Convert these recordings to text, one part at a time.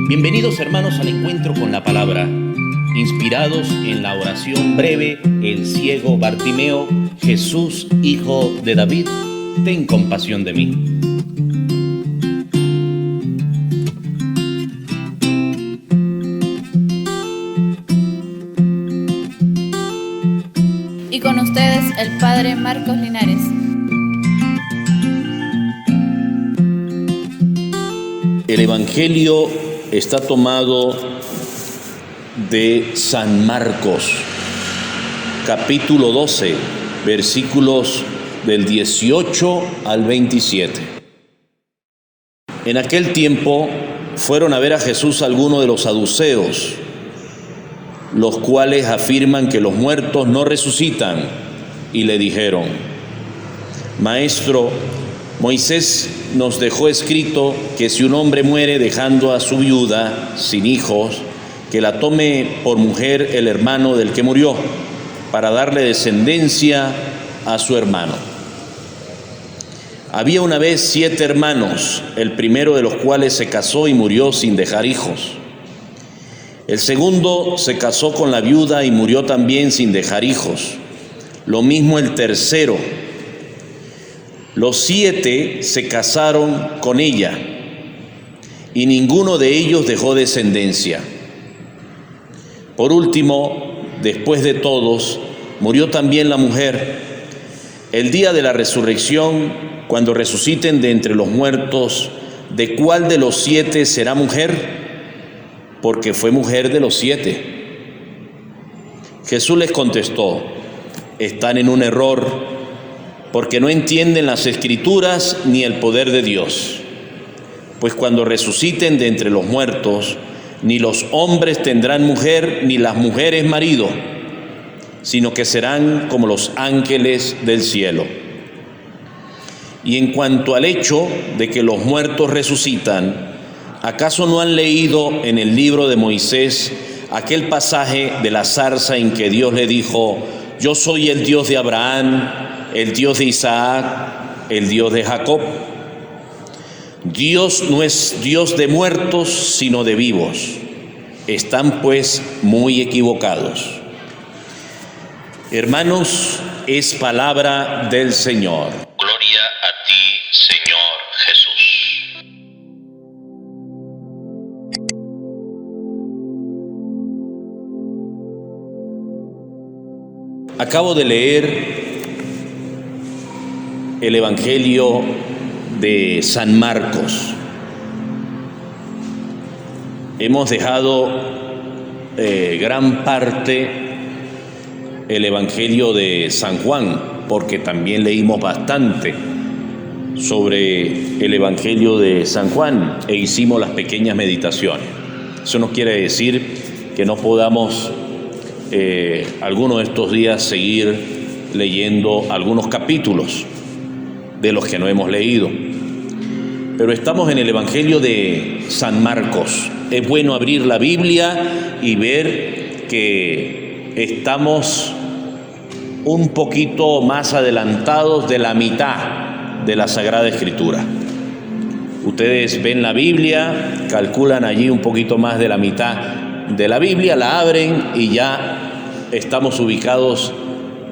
Bienvenidos hermanos al encuentro con la palabra, inspirados en la oración breve, el ciego Bartimeo: Jesús, hijo de David, ten compasión de mí. Y con ustedes el Padre Marcos Linares. El Evangelio está tomado de San Marcos, capítulo 12, versículos del 18 al 27. En aquel tiempo fueron a ver a Jesús algunos de los saduceos, los cuales afirman que los muertos no resucitan, y le dijeron: Maestro, Moisés nos dejó escrito que si un hombre muere dejando a su viuda sin hijos, que la tome por mujer el hermano del que murió, para darle descendencia a su hermano. Había una vez 7 hermanos, el primero de los cuales se casó y murió sin dejar hijos. El segundo se casó con la viuda y murió también sin dejar hijos. Lo mismo el tercero. Los 7 se casaron con ella y ninguno de ellos dejó descendencia. Por último, después de todos, murió también la mujer. El día de la resurrección, cuando resuciten de entre los muertos, ¿de cuál de los 7 será mujer? Porque fue mujer de los 7. Jesús les contestó: están en un error, porque no entienden las Escrituras ni el poder de Dios. Pues cuando resuciten de entre los muertos, ni los hombres tendrán mujer, ni las mujeres marido, sino que serán como los ángeles del cielo. Y en cuanto al hecho de que los muertos resucitan, ¿acaso no han leído en el libro de Moisés aquel pasaje de la zarza en que Dios le dijo: yo soy el Dios de Abraham, el Dios de Isaac, el Dios de Jacob? Dios no es Dios de muertos, sino de vivos. Están pues muy equivocados. Hermanos, es palabra del Señor. Gloria a ti, Señor Jesús. Acabo de leer el Evangelio de San Marcos. Hemos dejado gran parte el Evangelio de San Juan, porque también leímos bastante sobre el Evangelio de San Juan e hicimos las pequeñas meditaciones. Eso no quiere decir que no podamos algunos de estos días seguir leyendo algunos capítulos de los que no hemos leído. Pero estamos en el Evangelio de San Marcos. Es bueno abrir la Biblia y ver que estamos un poquito más adelantados de la mitad de la Sagrada Escritura. Ustedes ven la Biblia, calculan allí un poquito más de la mitad de la Biblia, la abren y ya estamos ubicados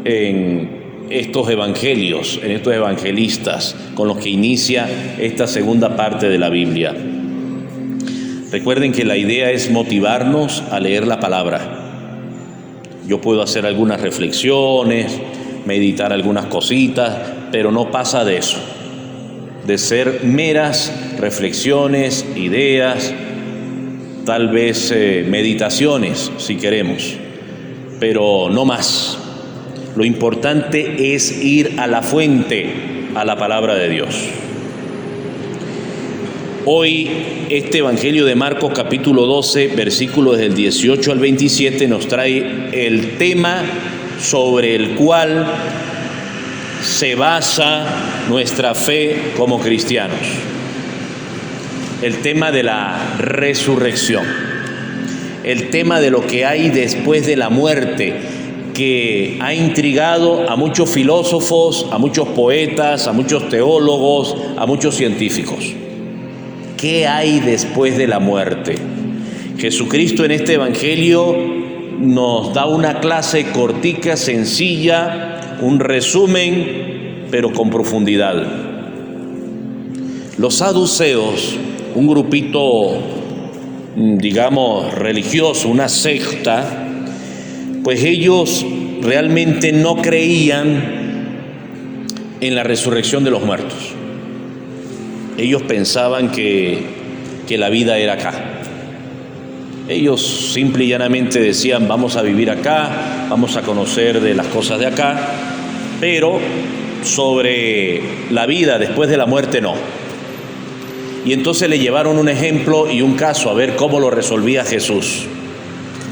en estos evangelios, en estos evangelistas con los que inicia esta segunda parte de la Biblia. Recuerden que la idea es motivarnos a leer la palabra. Yo puedo hacer algunas reflexiones, meditar algunas cositas, pero no pasa de eso, de ser meras reflexiones, ideas, tal vez meditaciones si queremos, pero no más. Lo importante es ir a la fuente, a la palabra de Dios. Hoy este Evangelio de Marcos capítulo 12, versículos del 18 al 27 nos trae el tema sobre el cual se basa nuestra fe como cristianos. El tema de la resurrección, el tema de lo que hay después de la muerte, que ha intrigado a muchos filósofos, a muchos poetas, a muchos teólogos, a muchos científicos. ¿Qué hay después de la muerte? Jesucristo en este Evangelio nos da una clase cortica, sencilla, un resumen, pero con profundidad. Los saduceos, un grupito, digamos, religioso, una secta, pues ellos realmente no creían en la resurrección de los muertos. Ellos pensaban que la vida era acá. Ellos simple y llanamente decían, vamos a vivir acá, vamos a conocer de las cosas de acá, pero sobre la vida después de la muerte no. Y entonces le llevaron un ejemplo y un caso a ver cómo lo resolvía Jesús.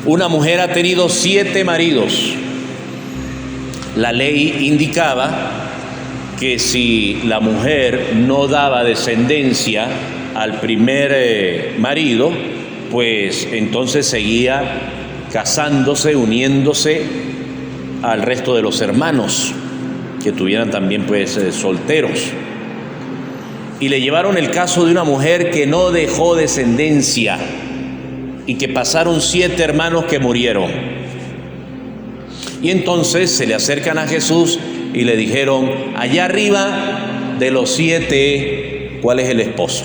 Una mujer ha tenido 7 maridos. La ley indicaba que si la mujer no daba descendencia al primer marido, pues entonces seguía casándose, uniéndose al resto de los hermanos, que tuvieran también pues solteros. Y le llevaron el caso de una mujer que no dejó descendencia y que pasaron 7 hermanos que murieron. Y entonces se le acercan a Jesús y le dijeron, allá arriba de los 7, ¿cuál es el esposo?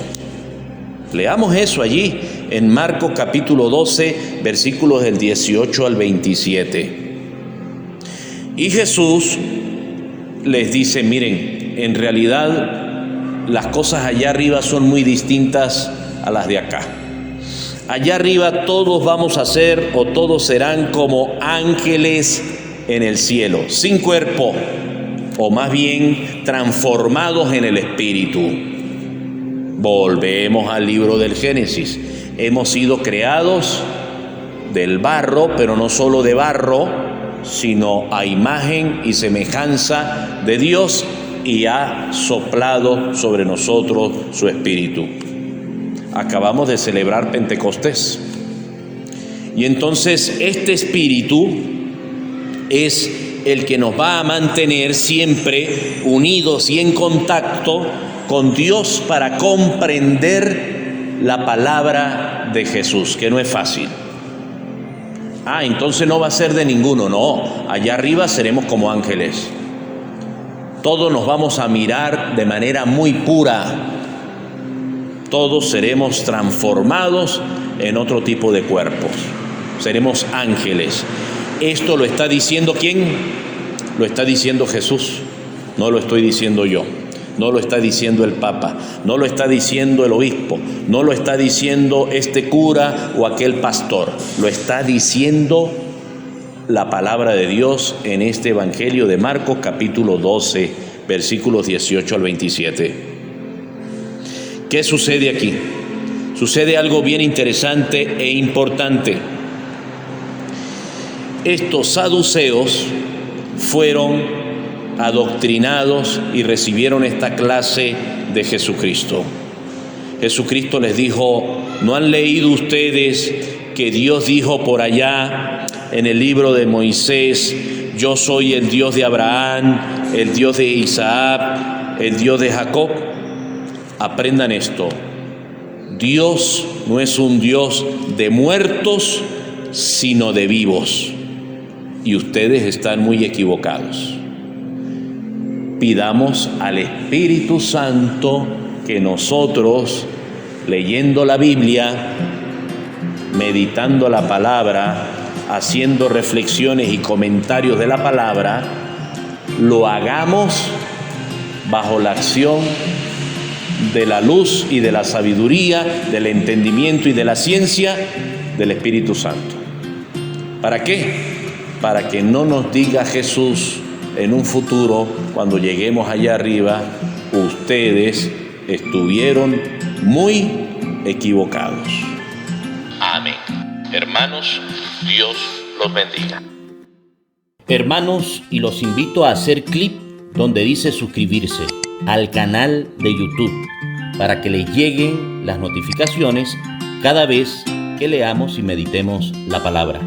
Leamos eso allí en Marcos capítulo 12, versículos del 18 al 27. Y Jesús les dice, miren, en realidad las cosas allá arriba son muy distintas a las de acá. Allá arriba todos vamos a ser o todos serán como ángeles en el cielo, sin cuerpo, o más bien transformados en el espíritu. Volvemos al libro del Génesis. Hemos sido creados del barro, pero no solo de barro, sino a imagen y semejanza de Dios, y ha soplado sobre nosotros su espíritu. Acabamos de celebrar Pentecostés. Y entonces este espíritu es el que nos va a mantener siempre unidos y en contacto con Dios para comprender la palabra de Jesús, que no es fácil. Entonces no va a ser de ninguno, no. Allá arriba seremos como ángeles. Todos nos vamos a mirar de manera muy pura. Todos seremos transformados en otro tipo de cuerpos. Seremos ángeles. Esto lo está diciendo ¿quién? Lo está diciendo Jesús. No lo estoy diciendo yo. No lo está diciendo el Papa. No lo está diciendo el obispo. No lo está diciendo este cura o aquel pastor. Lo está diciendo la palabra de Dios en este Evangelio de Marcos capítulo 12, versículos 18 al 27. ¿Qué sucede aquí? Sucede algo bien interesante e importante. Estos saduceos fueron adoctrinados y recibieron esta clase de Jesucristo. Jesucristo les dijo, ¿no han leído ustedes que Dios dijo por allá en el libro de Moisés, yo soy el Dios de Abraham, el Dios de Isaac, el Dios de Jacob? Aprendan esto. Dios no es un Dios de muertos, sino de vivos. Y ustedes están muy equivocados. Pidamos al Espíritu Santo que nosotros, leyendo la Biblia, meditando la palabra, haciendo reflexiones y comentarios de la palabra, lo hagamos bajo la acción de la luz y de la sabiduría, del entendimiento y de la ciencia del Espíritu Santo. ¿Para qué? Para que no nos diga Jesús en un futuro, cuando lleguemos allá arriba, ustedes estuvieron muy equivocados. Amén. Hermanos, Dios los bendiga. Hermanos, y los invito a hacer clic donde dice suscribirse al canal de YouTube para que les lleguen las notificaciones cada vez que leamos y meditemos la palabra.